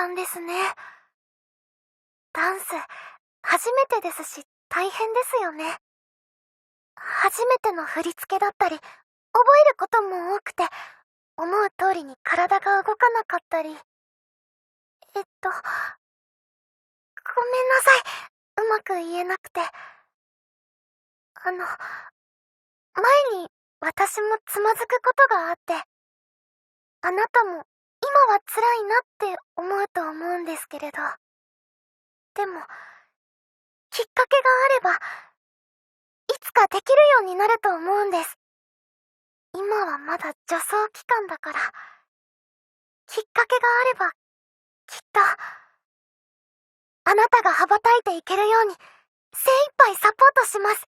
たんですね。ダンス、初めてですし、大変ですよね。初めての振り付けだったり、覚えることも多くて、思う通りに体が動かなかったり。ごめんなさい。うまく言えなくて。前に私もつまずくことがあって、あなたも今は辛いなって思うと思うんですけれど、でも、きっかけがあれば、いつかできるようになると思うんです。今はまだ助走期間だから、きっかけがあれば、きっと、あなたが羽ばたいていけるように、精一杯サポートします。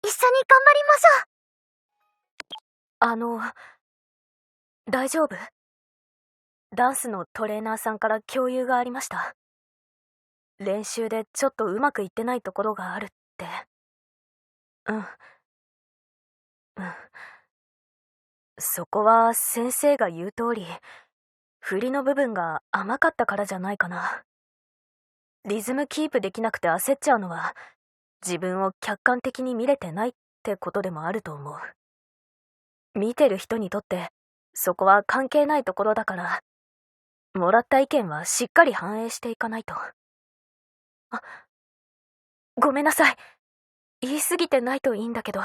一緒に頑張りましょう。大丈夫？ダンスのトレーナーさんから共有がありました。練習でちょっとうまくいってないところがあるって。うん。そこは先生が言う通り、振りの部分が甘かったからじゃないかな。リズムキープできなくて焦っちゃうのは、自分を客観的に見れてないってことでもあると思う。見てる人にとって、そこは関係ないところだから、もらった意見はしっかり反映していかないと。ごめんなさい。言い過ぎてないといいんだけど。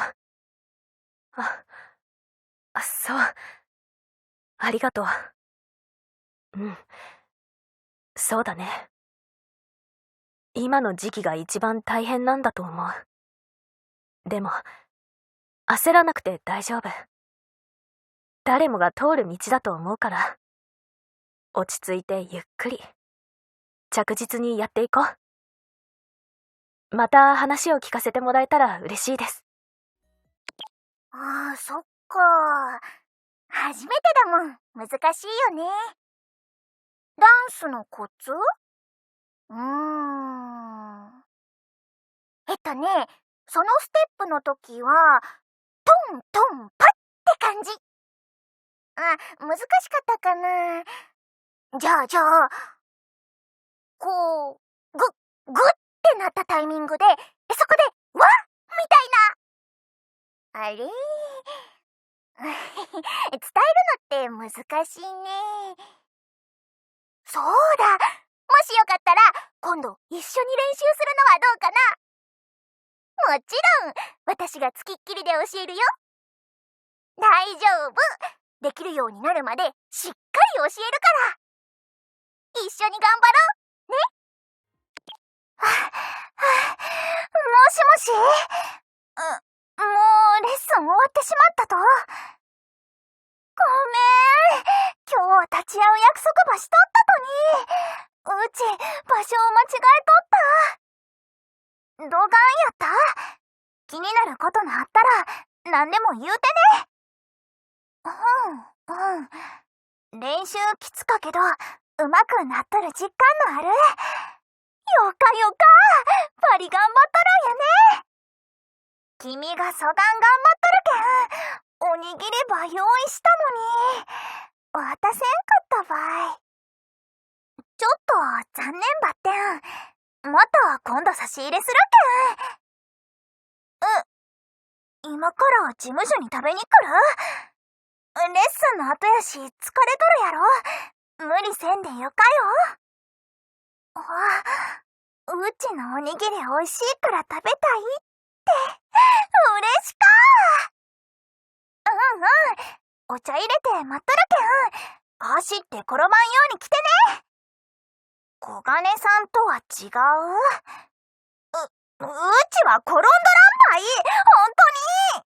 そう。ありがとう。うん。そうだね。今の時期が一番大変なんだと思う。でも、焦らなくて大丈夫。誰もが通る道だと思うから。落ち着いてゆっくり、着実にやっていこう。また話を聞かせてもらえたら嬉しいです。そっか。初めてだもん。難しいよね。ダンスのコツ？そのステップの時は、トントンパッって感じ。難しかったかな。じゃあ、こう、グッってなったタイミングで、そこで、わっみたいな。あれ伝えるのって難しいね。そうだ。もしよかったら、今度一緒に練習するのはどうかな？もちろん、私がつきっきりで教えるよ。大丈夫。できるようになるまでしっかり教えるから。一緒に頑張ろう。ね。もしもし？もうレッスン終わってしまったと？ごめん。今日は立ち会う約束ばしとったとに。うち、場所を間違えとった。どがんやった？気になることがあったら、何でも言うてね。練習きつかけど、うまくなっとる実感のある。よかよか。パリ頑張っとるんやね。君がそがん頑張っとるけん、おにぎりば用意したのに、渡せんかったばい。ちょっと残念ばってん。また今度差し入れするけん。今から事務所に食べに来る？レッスンの後やし疲れとるやろ。無理せんでよかよ。うちのおにぎりおいしいから食べたいって。嬉しか。お茶入れて待っとるけん、走って転ばんように来てね。小金さんとは違う？うちは転んどらんばい。本当に。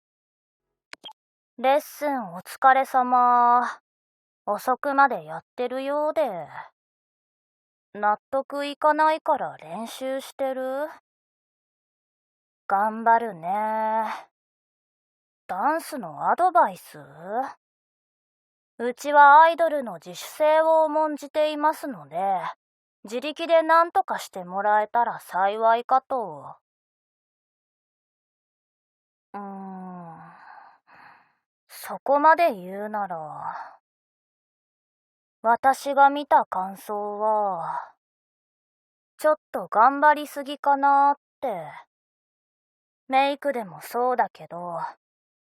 レッスンお疲れ様。遅くまでやってるようで。納得いかないから練習してる？頑張るね。ダンスのアドバイス？うちはアイドルの自主性を重んじていますので、自力で何とかしてもらえたら幸いかと。そこまで言うなら。私が見た感想は、ちょっと頑張りすぎかなーって。メイクでもそうだけど、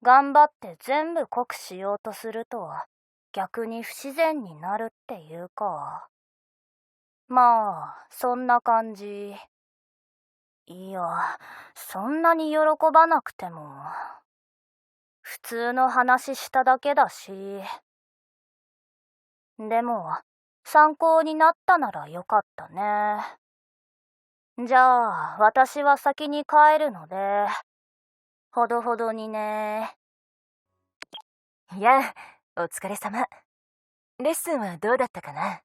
頑張って全部濃くしようとすると、逆に不自然になるっていうか。まあ、そんな感じ。いや、そんなに喜ばなくても。普通の話しただけだし。でも、参考になったならよかったね。じゃあ、私は先に帰るので、ほどほどにね。やあ、お疲れ様。レッスンはどうだったかな？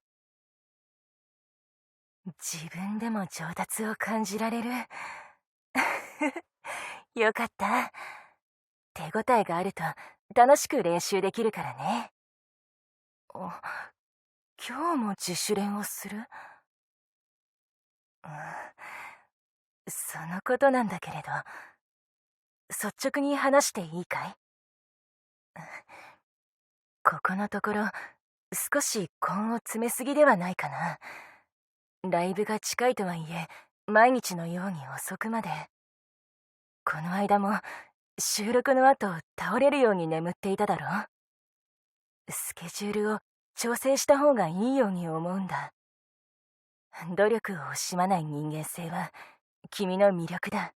自分でも上達を感じられる。よかった。手応えがあると楽しく練習できるからね。今日も自主練をする？そのことなんだけれど、率直に話していいかい？ここのところ、少し根を詰めすぎではないかな。ライブが近いとはいえ、毎日のように遅くまで。この間も、収録の後、倒れるように眠っていただろ？スケジュールを調整した方がいいように思うんだ。努力を惜しまない人間性は、君の魅力だ。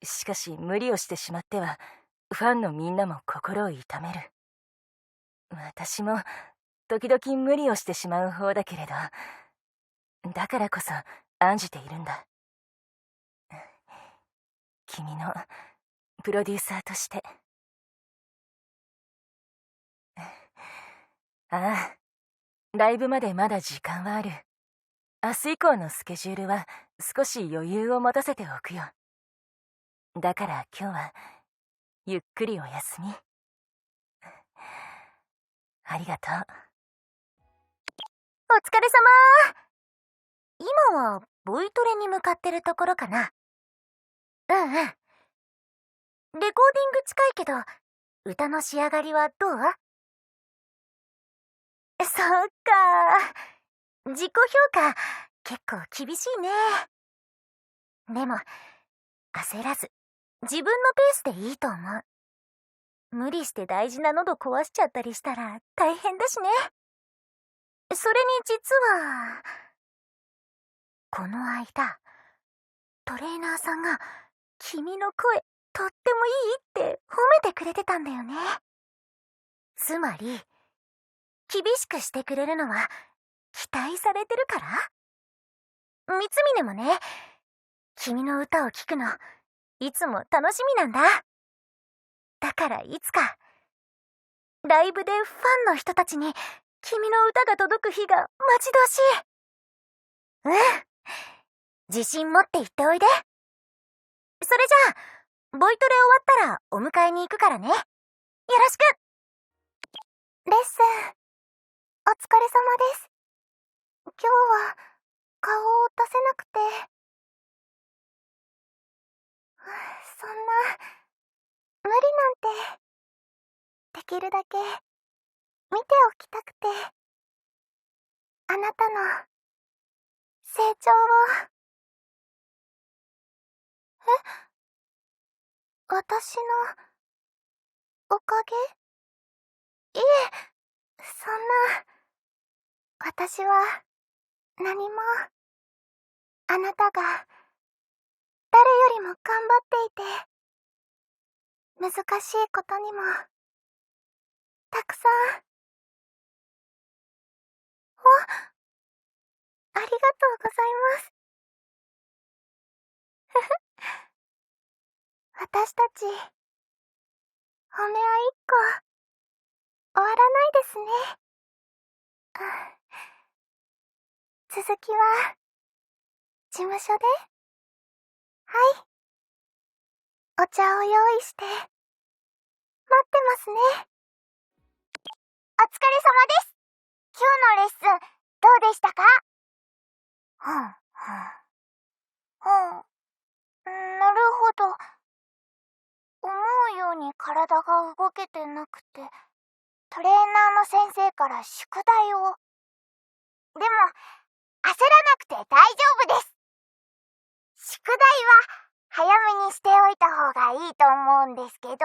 しかし無理をしてしまっては、ファンのみんなも心を痛める。私も、時々無理をしてしまう方だけれど、だからこそ案じているんだ。君のプロデューサーとして。ああ、ライブまでまだ時間はある。明日以降のスケジュールは少し余裕を持たせておくよ。だから今日はゆっくりお休み。ありがとう。お疲れ様。今はボイトレに向かってるところかな。うんうん。レコーディング近いけど、歌の仕上がりはどう？そっか。自己評価、結構厳しいね。でも、焦らず、自分のペースでいいと思う。無理して大事な喉壊しちゃったりしたら大変だしね。それに実は、この間、トレーナーさんが、君の声、とってもいいって褒めてくれてたんだよね。つまり、厳しくしてくれるのは、期待されてるから？三峰もね、君の歌を聴くの、いつも楽しみなんだ。だからいつか、ライブでファンの人たちに、君の歌が届く日が待ち遠しい。うん。自信持って言っておいで。それじゃあ、ボイトレ終わったらお迎えに行くからね。よろしく。レッスン、お疲れ様です。今日は、顔を出せなくて。そんな、無理なんて。できるだけ、見ておきたくて。あなたの、成長を。私の、おかげ？いえ、そんな。私は、何も、あなたが、誰よりも頑張っていて、難しいことにも、たくさん、ありがとうございます。私たち、褒め合いっこ、終わらないですね。続きは、事務所で？はい。お茶を用意して、待ってますね。お疲れ様です。今日のレッスン、どうでしたか？なるほど。思うように体が動けてなくて。トレーナーの先生から宿題を。でも、焦らなくて大丈夫です。宿題は早めにしておいた方がいいと思うんですけど、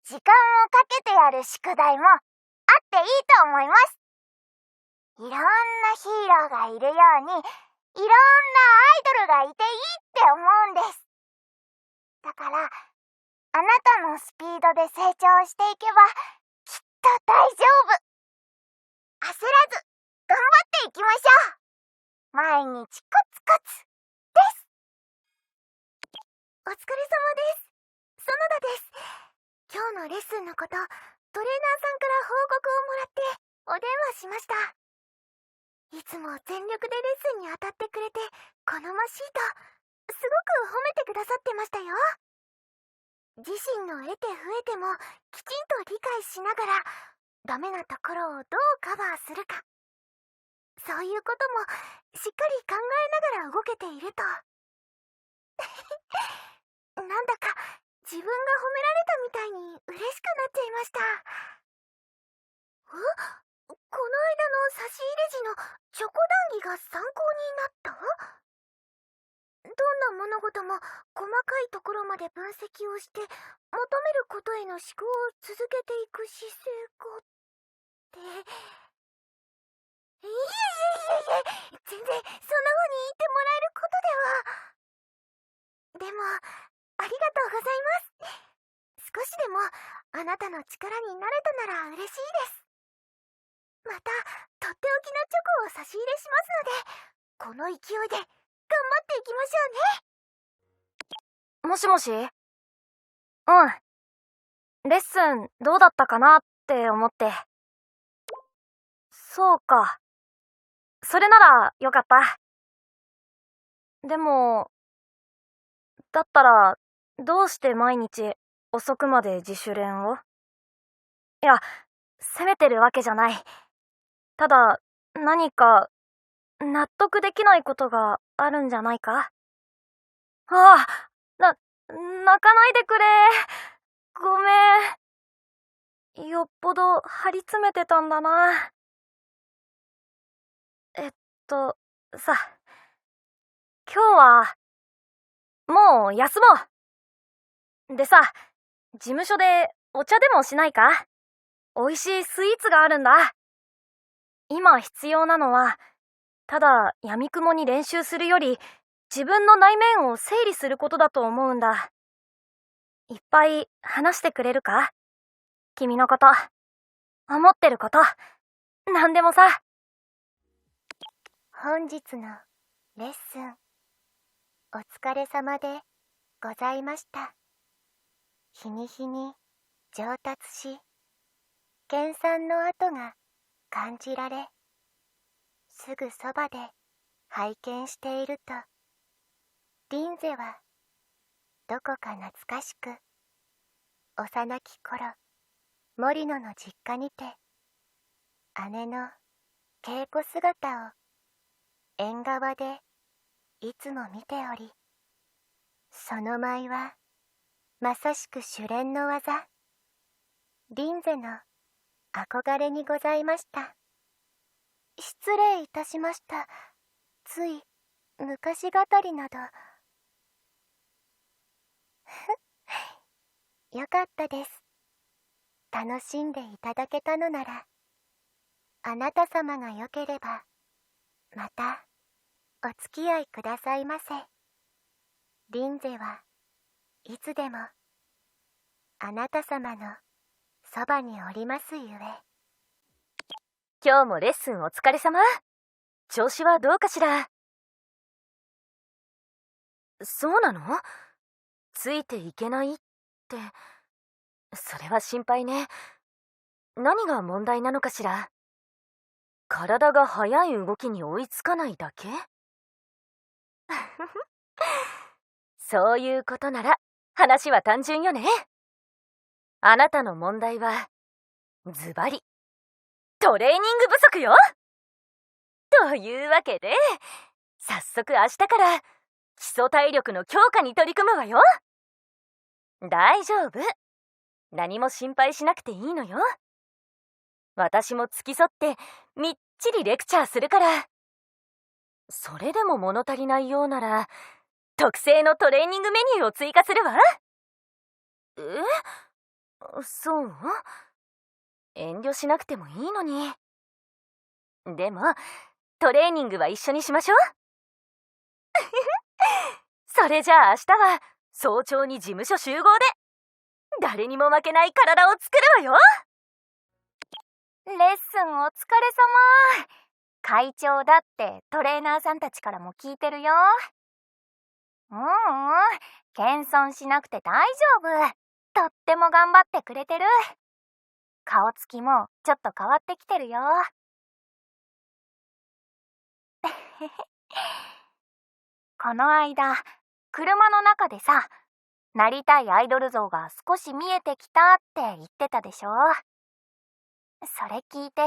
時間をかけてやる宿題もあっていいと思います。いろんなヒーローがいるように、いろんなアイドルがいていいって思うんです。だから、あなたのスピードで成長していけば、きっと大丈夫。焦らず、頑張っていきましょう。毎日コツコツです。お疲れ様です。園田です。今日のレッスンのこと、トレーナーさんから報告をもらってお電話しました。いつも全力でレッスンに当たってくれて好ましいと、すごく褒めてくださってましたよ。自身の得て増えてもきちんと理解しながら、ダメなところをどうカバーするか、そういうこともしっかり考えながら動けているとなんだか自分が褒められたみたいに嬉しくなっちゃいました。この間の差し入れ時のチョコ談義が参考になった？どんな物事も細かいところまで分析をして求めることへの思考を続けていく姿勢がっていえいえいえいえ、全然そんな風に言ってもらえることでは。でもありがとうございます。少しでもあなたの力になれたなら嬉しいです。またとっておきのチョコを差し入れしますので、この勢いで頑張っていきましょうね。もしもし？レッスンどうだったかなって思って。そうか。それならよかった。でも、だったら、どうして毎日遅くまで自主練を？いや、責めてるわけじゃない。ただ、何か、納得できないことがあるんじゃないか？ああ、泣かないでくれ。ごめん。よっぽど張り詰めてたんだな。さ、今日は、もう休もう。でさ、事務所でお茶でもしないか？美味しいスイーツがあるんだ。今必要なのは、ただ闇雲に練習するより、自分の内面を整理することだと思うんだ。いっぱい話してくれるか？君のこと、思ってること、なんでもさ。本日のレッスン、お疲れ様でございました。日に日に上達し、研鑽の跡が感じられ、すぐそばで拝見していると、リンゼはどこか懐かしく、幼き頃、森野の実家にて、姉の稽古姿を縁側でいつも見ており、その舞はまさしく修練の技、リンゼの憧れにございました。失礼いたしました。つい昔語りなど。よかったです。楽しんでいただけたのなら、あなた様がよければまたお付き合いくださいませ。リンゼはいつでもあなた様のそばにおりますゆえ。今日もレッスンお疲れ様。調子はどうかしら？そうなの？ついていけないって、それは心配ね。何が問題なのかしら？体が速い動きに追いつかないだけ？そういうことなら話は単純よね。あなたの問題はズバリトレーニング不足よ。というわけで、早速明日から基礎体力の強化に取り組むわよ。大丈夫。何も心配しなくていいのよ。私も付き添ってみっちりレクチャーするから。それでも物足りないようなら、特製のトレーニングメニューを追加するわ。そう？遠慮しなくてもいいのに。でも、トレーニングは一緒にしましょう。それじゃあ明日は早朝に事務所集合で、誰にも負けない体を作るわよ。レッスンお疲れ様。会長だってトレーナーさんたちからも聞いてるよ。謙遜しなくて大丈夫。とっても頑張ってくれてる。顔つきもちょっと変わってきてるよ。この間、車の中でさ、なりたいアイドル像が少し見えてきたって言ってたでしょ。それ聞いて、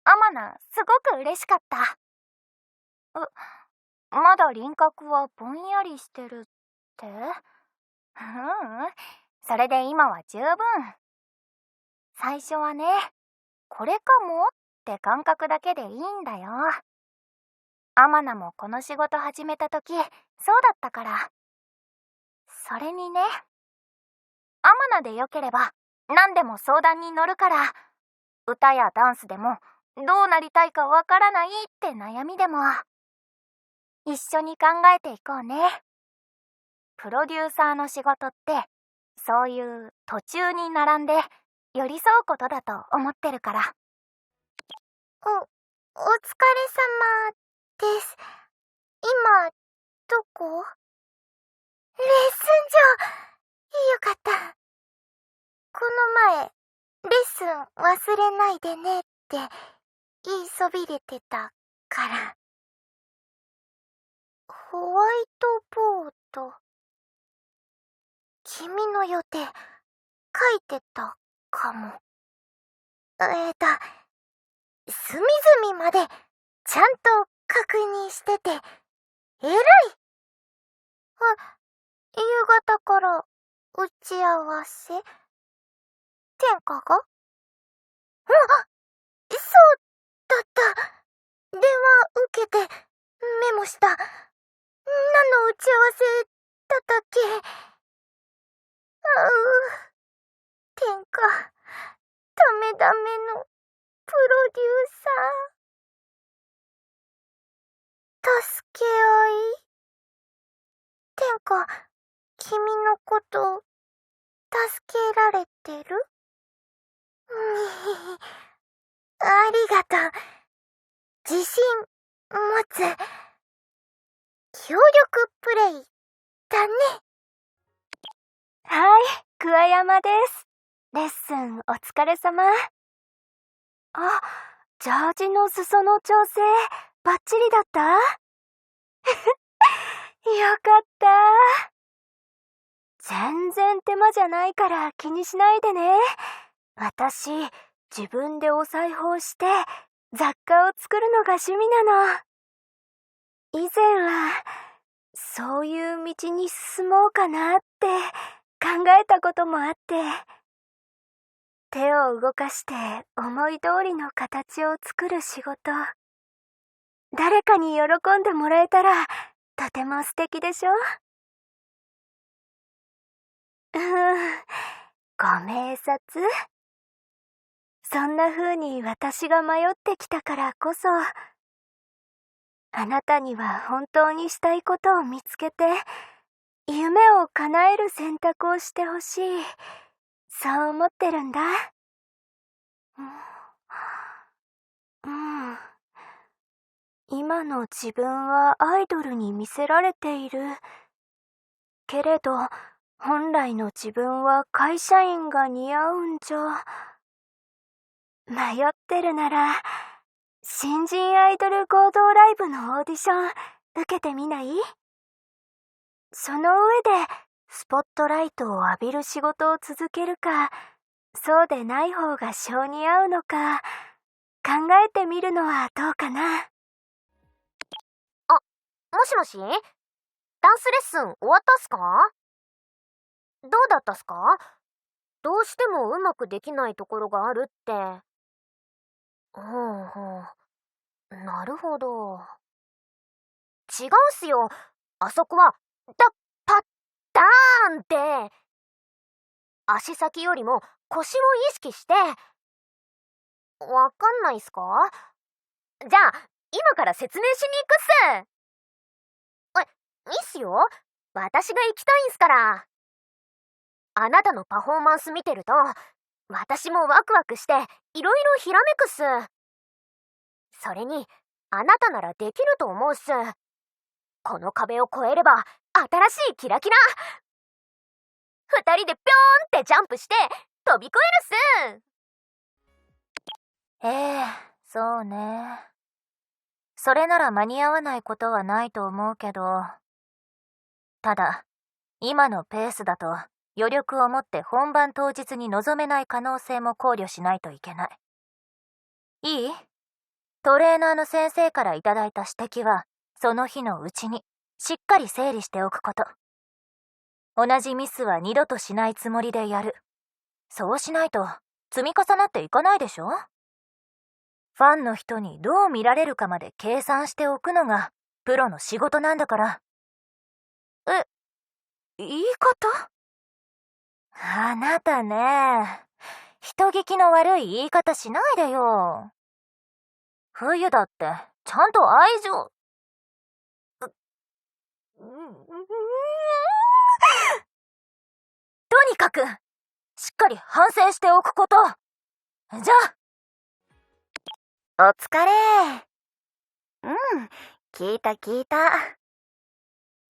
アマナすごく嬉しかった。まだ輪郭はぼんやりしてるって？それで今は十分。最初はね、これかもって感覚だけでいいんだよ。アマナもこの仕事始めた時、そうだったから。それにね、アマナでよければ何でも相談に乗るから、歌やダンスでもどうなりたいかわからないって悩みでも、一緒に考えていこうね。プロデューサーの仕事って、そういう途中に並んで寄り添うことだと思ってるから。お疲れ様です。今、どこ？レッスン場。よかった。この前、レッスン忘れないでねって言いそびれてたから。ホワイトボード。君の予定、書いてたかも。隅々までちゃんと確認してて、偉い。夕方から打ち合わせ？天下が？そうだった。電話受けてメモした。何の打ち合わせだったっけ？天下、ダメダメのプロデューサー。助け合い？天下、君のこと助けられてる？ありがとう。自信持つ。協力プレイだね。はい、桑山です。レッスンお疲れ様。ジャージの裾の調整バッチリだった？よかった。全然手間じゃないから気にしないでね。私、自分でお裁縫して雑貨を作るのが趣味なの。以前はそういう道に進もうかなって考えたこともあって、手を動かして思い通りの形を作る仕事、誰かに喜んでもらえたらとても素敵でしょ？ご明察。そんな風に私が迷ってきたからこそ、あなたには本当にしたいことを見つけて、夢を叶える選択をしてほしい。そう思ってるんだ。今の自分はアイドルに見せられている。けれど、本来の自分は会社員が似合うんじゃ。迷ってるなら、新人アイドル合同ライブのオーディション受けてみない？その上でスポットライトを浴びる仕事を続けるか、そうでない方が性に合うのか考えてみるのはどうかな。もしもし？ダンスレッスン終わったっすか？どうだったっすか？どうしてもうまくできないところがあるって。ほうほう。なるほど。違うっすよ。あそこは、パッダーンって。足先よりも腰を意識して。わかんないっすか？じゃあ、今から説明しに行くっす。いいっすよ。私が行きたいんすから。あなたのパフォーマンス見てると、私もワクワクしていろいろひらめくっす。それに、あなたならできると思うっす。この壁を越えれば、新しいキラキラ。二人でぴょーんってジャンプして、飛び越えるっす。そうね。それなら間に合わないことはないと思うけど、ただ、今のペースだと余力を持って本番当日に臨めない可能性も考慮しないといけない。いい？トレーナーの先生からいただいた指摘は、その日のうちにしっかり整理しておくこと。同じミスは二度としないつもりでやる。そうしないと積み重なっていかないでしょ？ファンの人にどう見られるかまで計算しておくのがプロの仕事なんだから。言い方？あなたね、人聞きの悪い言い方しないでよ。冬だってちゃんと愛情。とにかくしっかり反省しておくこと。じゃあ。お疲れ。聞いた。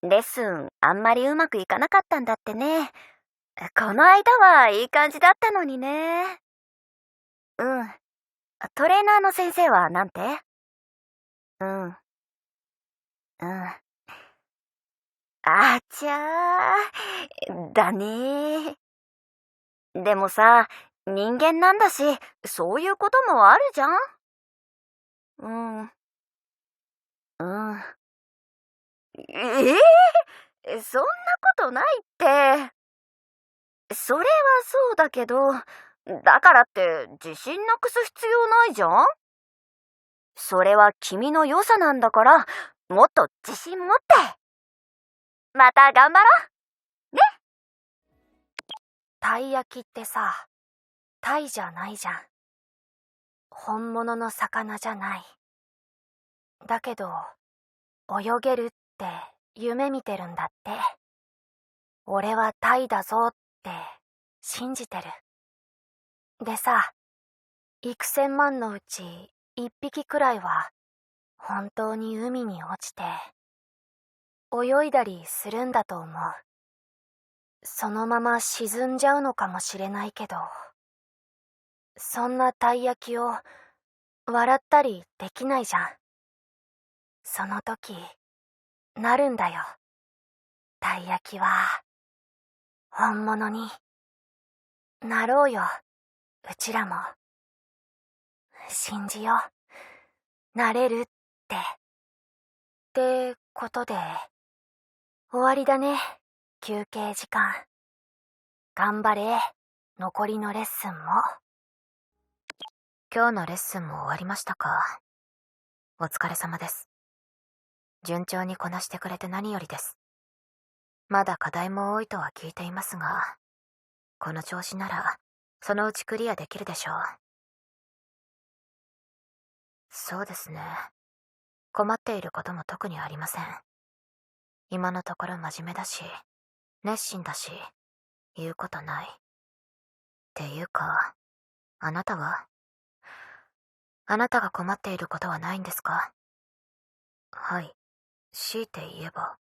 レッスンあんまりうまくいかなかったんだってね。この間はいい感じだったのにね。トレーナーの先生はなんて？あちゃー、だね。でもさ、人間なんだし、そういうこともあるじゃん？そんなことないって。それはそうだけど、だからって自信なくす必要ないじゃん？それは君の良さなんだから、もっと自信持って。また頑張ろう。ね。たい焼きってさ、タイじゃないじゃん。本物の魚じゃない。だけど、泳げるって夢見てるんだって。俺はタイだぞって信じてる。でさ、幾千万のうち一匹くらいは本当に海に落ちて泳いだりするんだと思う。そのまま沈んじゃうのかもしれないけど、そんなたい焼きを笑ったりできないじゃん。その時なるんだよ、たい焼きは。本物になろうよ、うちらも。信じよう、なれるって。ってことで、終わりだね、休憩時間。頑張れ、残りのレッスンも。今日のレッスンも終わりましたか？お疲れ様です。順調にこなしてくれて何よりです。まだ課題も多いとは聞いていますが、この調子なら、そのうちクリアできるでしょう。そうですね。困っていることも特にありません。今のところ真面目だし、熱心だし、言うことない。っていうか、あなたは？あなたが困っていることはないんですか？はい、強いて言えば。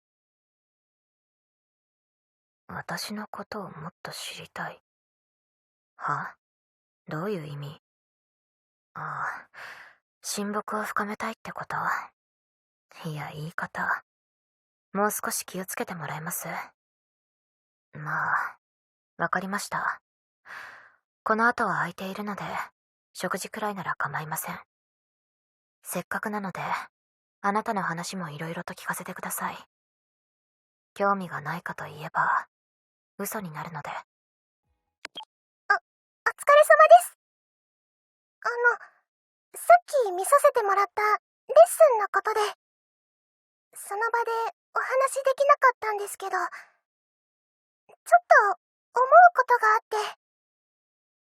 私のことをもっと知りたい。は？どういう意味？ああ、親睦を深めたいってこと？いや、言い方。もう少し気をつけてもらえます？まあ、わかりました。この後は空いているので、食事くらいなら構いません。せっかくなので、あなたの話もいろいろと聞かせてください。興味がないかといえば、嘘になるので。疲れ様です。さっき見させてもらったレッスンのことで、その場でお話できなかったんですけど、ちょっと思うことがあって、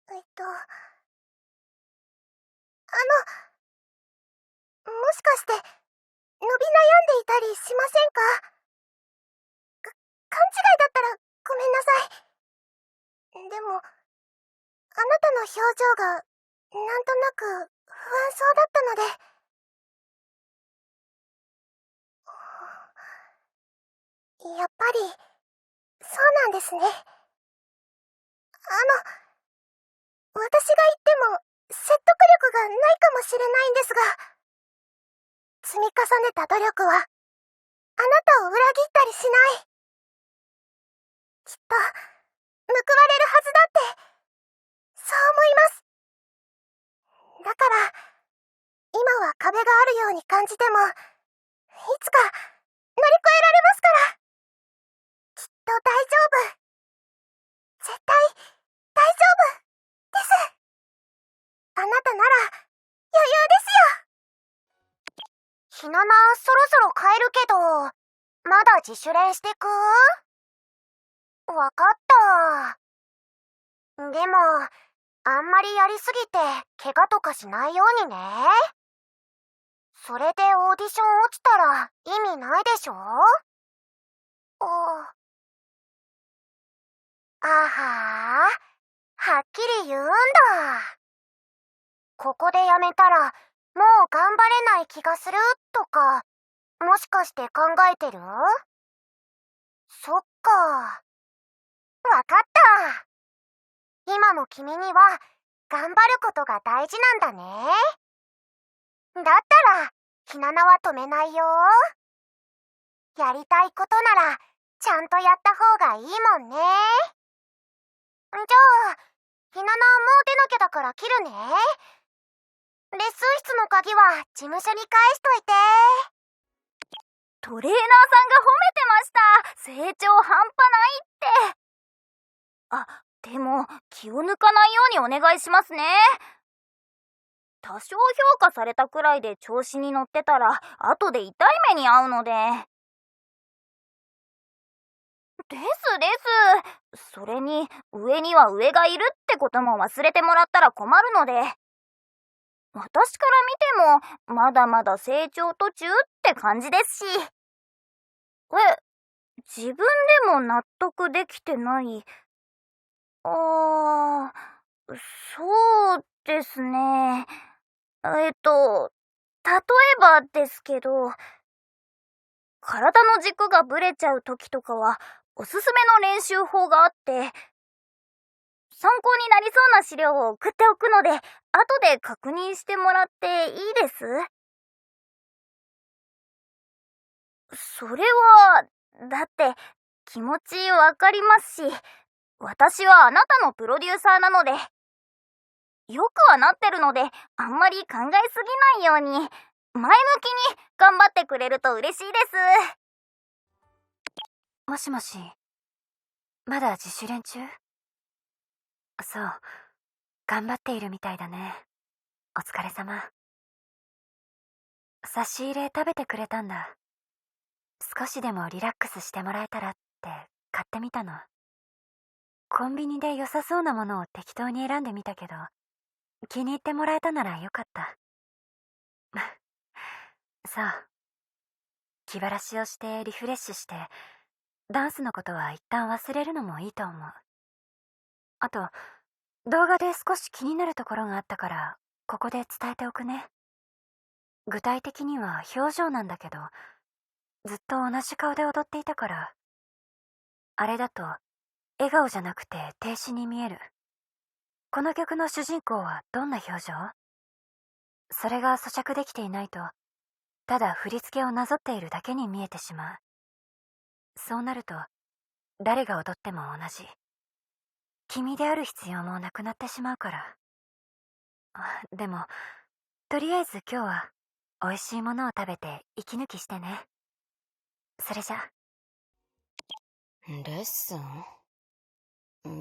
もしかして、伸び悩んでいたりしませんか？勘違いだったらごめんなさい。でも、あなたの表情が、なんとなく不安そうだったので。やっぱり、そうなんですね。私が言っても説得力がないかもしれないんですが、積み重ねた努力は、あなたを裏切ったりしない。きっと、報われるはずだって、そう思います。だから、今は壁があるように感じても、いつか乗り越えられますから。きっと大丈夫。絶対、大丈夫、です。あなたなら、余裕ですよ。ひなな、そろそろ帰るけど、まだ自主練してく？わかった。でも、あんまりやりすぎて、怪我とかしないようにね。それでオーディション落ちたら意味ないでしょ？あはー、はっきり言うんだ。ここでやめたら、もう頑張れない気がするとか、もしかして考えてる？そっか。わかった。今の君には、頑張ることが大事なんだね。だったら、ひななは止めないよ。やりたいことなら、ちゃんとやった方がいいもんね。じゃあ、ひななもう出なきゃだから切るね。レッスン室の鍵は事務所に返しといて。トレーナーさんが褒めてました。成長半端ないって。あ、でも気を抜かないようにお願いしますね。多少評価されたくらいで調子に乗ってたら後で痛い目に遭うので。です。それに上には上がいるってことも忘れてもらったら困るので。私から見てもまだまだ成長途中って感じですし。自分でも納得できてない。そうですね。例えばですけど、体の軸がブレちゃう時とかはおすすめの練習法があって、参考になりそうな資料を送っておくので、後で確認してもらっていいです？それは、だって気持ちわかりますし、私はあなたのプロデューサーなので、よくはなってるので、あんまり考えすぎないように、前向きに頑張ってくれると嬉しいです。もしもし、まだ自主練中？そう、頑張っているみたいだね。お疲れ様。差し入れ食べてくれたんだ。少しでもリラックスしてもらえたらって買ってみたの。コンビニで良さそうなものを適当に選んでみたけど、気に入ってもらえたならよかった。そう。気晴らしをしてリフレッシュして、ダンスのことは一旦忘れるのもいいと思う。あと、動画で少し気になるところがあったから、ここで伝えておくね。具体的には表情なんだけど、ずっと同じ顔で踊っていたから、あれだと、笑顔じゃなくて停止に見える。この曲の主人公はどんな表情？それが咀嚼できていないと、ただ振り付けをなぞっているだけに見えてしまう。そうなると、誰が踊っても同じ。君である必要もなくなってしまうから。でも、とりあえず今日は、美味しいものを食べて息抜きしてね。それじゃ。レッスン？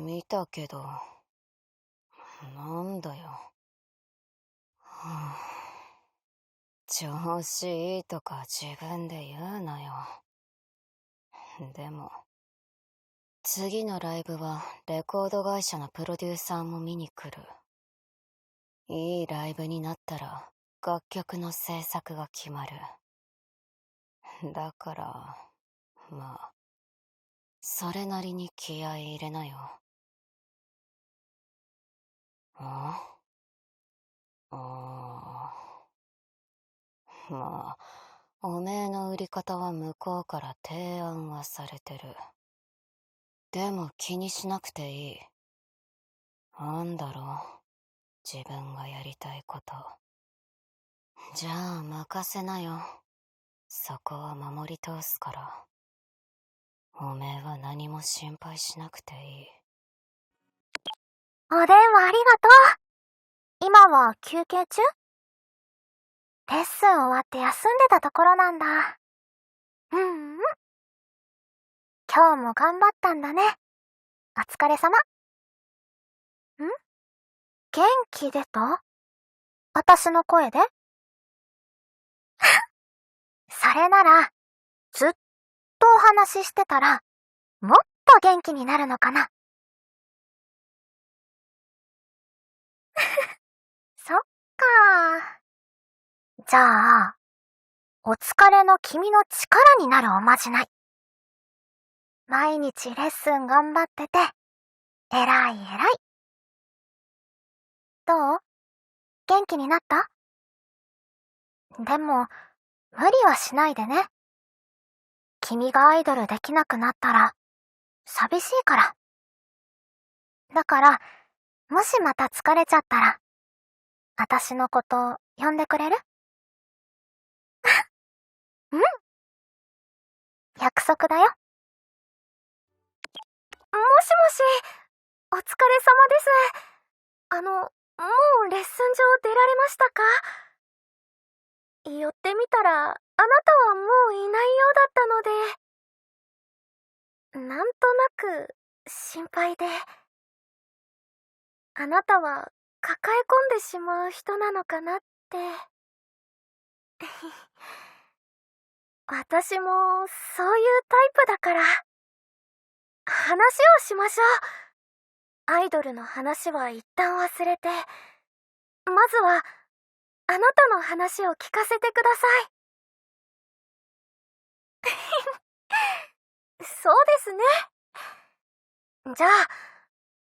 見たけど、なんだよ。調子いいとか自分で言うなよ。でも、次のライブはレコード会社のプロデューサーも見に来る。いいライブになったら楽曲の制作が決まる。だから、まあ、それなりに気合い入れなよ。ああ。まあ、おめえの売り方は向こうから提案はされてる。でも気にしなくていい。なんだろう、自分がやりたいこと。じゃあ任せなよ。そこは守り通すから。おめえは何も心配しなくていい。お電話ありがとう。今は休憩中？レッスン終わって休んでたところなんだ。今日も頑張ったんだね。お疲れ様。元気出た？私の声で？それなら、ずっとお話ししてたら、もっと元気になるのかな。そっか。じゃあ、お疲れの君の力になるおまじない。毎日レッスン頑張ってて、偉い偉い。どう？元気になった？でも、無理はしないでね。君がアイドルできなくなったら、寂しいから。だから、もしまた疲れちゃったら、私のこと呼んでくれる？うん。約束だよ。もしもし、お疲れ様です。もうレッスン場出られましたか？寄ってみたら、あなたはもういないようだったので、なんとなく心配で。あなたは抱え込んでしまう人なのかなって。私もそういうタイプだから。話をしましょう。アイドルの話は一旦忘れて、まずはあなたの話を聞かせてください。そうですね。じゃあ、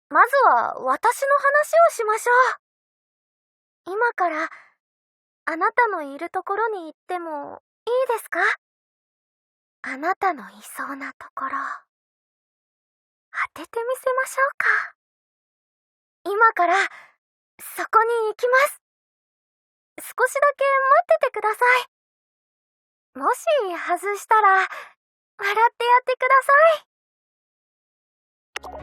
まずは私の話をしましょう。今からあなたのいるところに行ってもいいですか？あなたのいそうなところ、当ててみせましょうか。今からそこに行きます。少しだけ待っててください。もし外したら笑ってやってください。